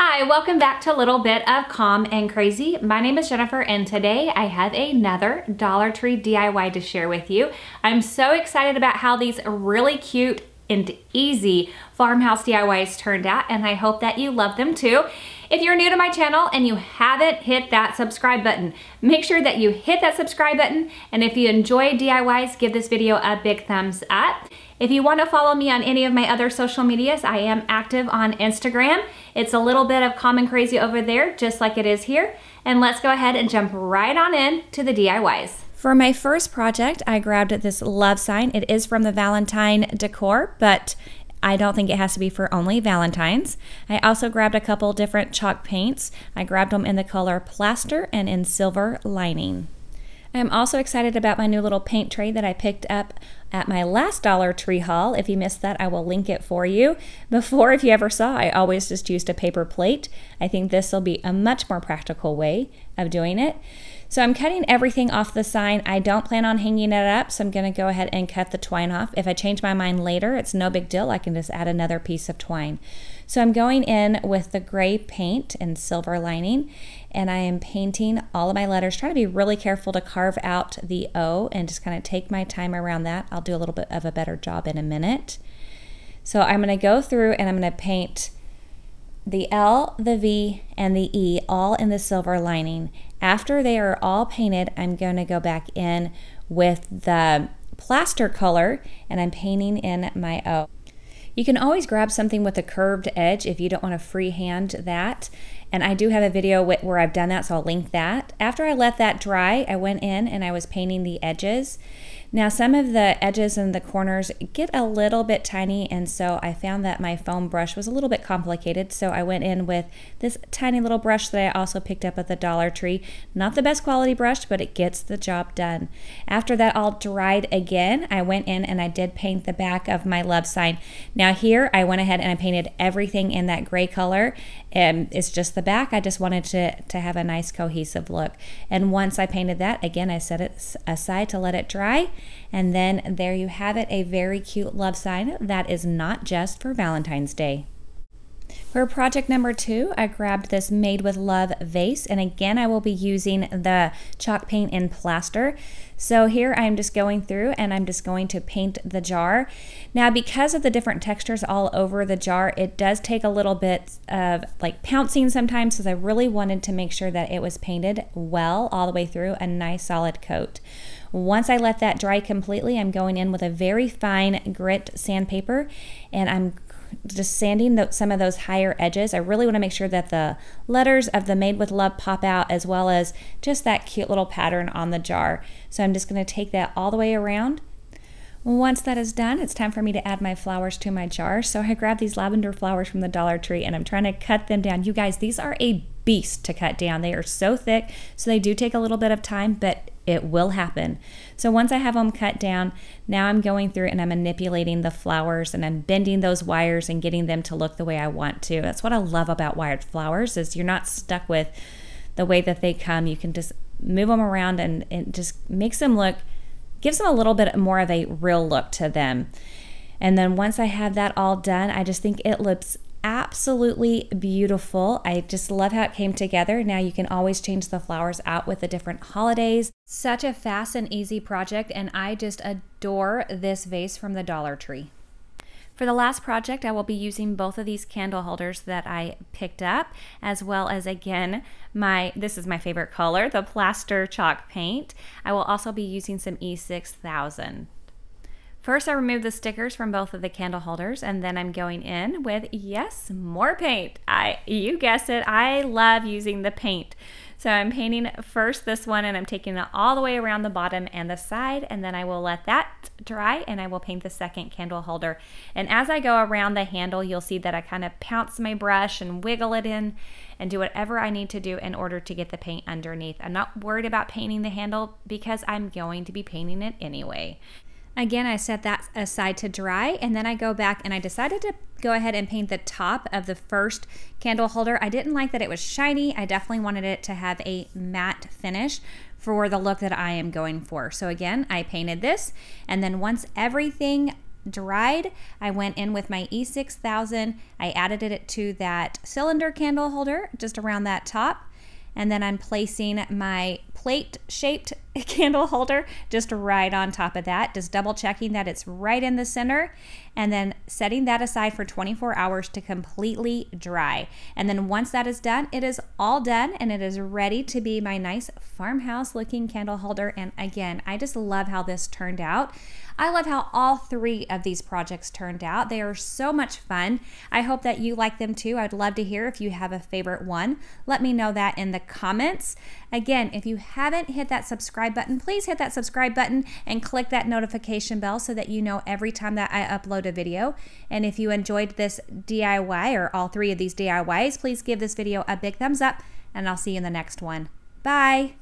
Hi, welcome back to a little bit of Calm and Crazy. My name is Jennifer and today I have another Dollar Tree DIY to share with you. I'm so excited about how these really cute and easy farmhouse DIYs turned out, and I hope that you love them too. If you're new to my channel and you haven't hit that subscribe button, make sure that you hit that subscribe button, and if you enjoy DIYs, give this video a big thumbs up. If you want to follow me on any of my other social medias, I am active on Instagram. It's a little bit of Calm and Crazy over there, just like it is here. And let's go ahead and jump right on in to the DIYs. For my first project, I grabbed this love sign. It is from the Valentine decor, but I don't think it has to be for only Valentine's. I also grabbed a couple different chalk paints. I grabbed them in the color plaster and in silver lining. I'm also excited about my new little paint tray that I picked up at my last Dollar Tree haul. If you missed that, I will link it for you. Before, if you ever saw, I always just used a paper plate. I think this will be a much more practical way of doing it. So I'm cutting everything off the sign. I don't plan on hanging it up, so I'm gonna go ahead and cut the twine off. If I change my mind later, it's no big deal. I can just add another piece of twine. So I'm going in with the gray paint and silver lining, and I am painting all of my letters. Try to be really careful to carve out the O and just kind of take my time around that. I'll do a little bit of a better job in a minute. So I'm gonna go through and I'm gonna paint the L, the V, and the E all in the silver lining. After they are all painted, I'm going to go back in with the plaster color and I'm painting in my O. You can always grab something with a curved edge if you don't want to freehand that. And I do have a video where I've done that, so I'll link that. After I let that dry, I went in and I was painting the edges. Now some of the edges and the corners get a little bit tiny, and so I found that my foam brush was a little bit complicated, so I went in with this tiny little brush that I also picked up at the Dollar Tree. Not the best quality brush, but it gets the job done. After that all dried again, I went in and I did paint the back of my love sign. Now here I went ahead and I painted everything in that gray color, and it's just the back. I just wanted to have a nice cohesive look. And once I painted that, again, I set it aside to let it dry. And then there you have it, a very cute love sign that is not just for Valentine's Day. For project number 2, I grabbed this Made with Love vase, and again I will be using the chalk paint and plaster. So here I'm just going through and I'm just going to paint the jar. Now because of the different textures all over the jar, it does take a little bit of like pouncing sometimes, because I really wanted to make sure that it was painted well all the way through, a nice solid coat. Once I let that dry completely, I'm going in with a very fine grit sandpaper and I'm just sanding some of those higher edges. I really want to make sure that the letters of the Made with Love pop out, as well as just that cute little pattern on the jar. So I'm just going to take that all the way around. Once that is done, it's time for me to add my flowers to my jar. So I grabbed these lavender flowers from the Dollar Tree and I'm trying to cut them down. You guys, these are a beast to cut down. They are so thick, so they do take a little bit of time, but it will happen. So once I have them cut down, now I'm going through and I'm manipulating the flowers and I'm bending those wires and getting them to look the way I want to. That's what I love about wired flowers, is you're not stuck with the way that they come. You can just move them around and it just makes them look, gives them a little bit more of a real look to them. And then once I have that all done, I just think it looks absolutely beautiful. I just love how it came together. Now you can always change the flowers out with the different holidays. Such a fast and easy project, and I just adore this vase from the Dollar Tree. For the last project, I will be using both of these candle holders that I picked up, as well as, again, this is my favorite color, the plaster chalk paint. I will also be using some E6000. First, I removed the stickers from both of the candle holders, and then I'm going in with, yes, more paint. You guessed it, I love using the paint. So I'm painting first this one, and I'm taking it all the way around the bottom and the side, and then I will let that dry, and I will paint the second candle holder. And as I go around the handle, you'll see that I kind of pounce my brush and wiggle it in and do whatever I need to do in order to get the paint underneath. I'm not worried about painting the handle because I'm going to be painting it anyway. Again, I set that aside to dry, and then I go back and I decided to go ahead and paint the top of the first candle holder. I didn't like that it was shiny. I definitely wanted it to have a matte finish for the look that I am going for. So again, I painted this, and then once everything dried, I went in with my E6000. I added it to that cylinder candle holder just around that top. And then I'm placing my plate-shaped candle holder just right on top of that, just double checking that it's right in the center, and then setting that aside for 24 hours to completely dry. And then once that is done, it is all done and it is ready to be my nice farmhouse looking candle holder. And again, I just love how this turned out. I love how all 3 of these projects turned out. They are so much fun. I hope that you like them too. I'd love to hear if you have a favorite one. Let me know that in the comments. Again, if you haven't hit that subscribe button, please hit that subscribe button and click that notification bell so that you know every time that I upload a video. And if you enjoyed this DIY or all 3 of these DIYs, please give this video a big thumbs up and I'll see you in the next one. Bye.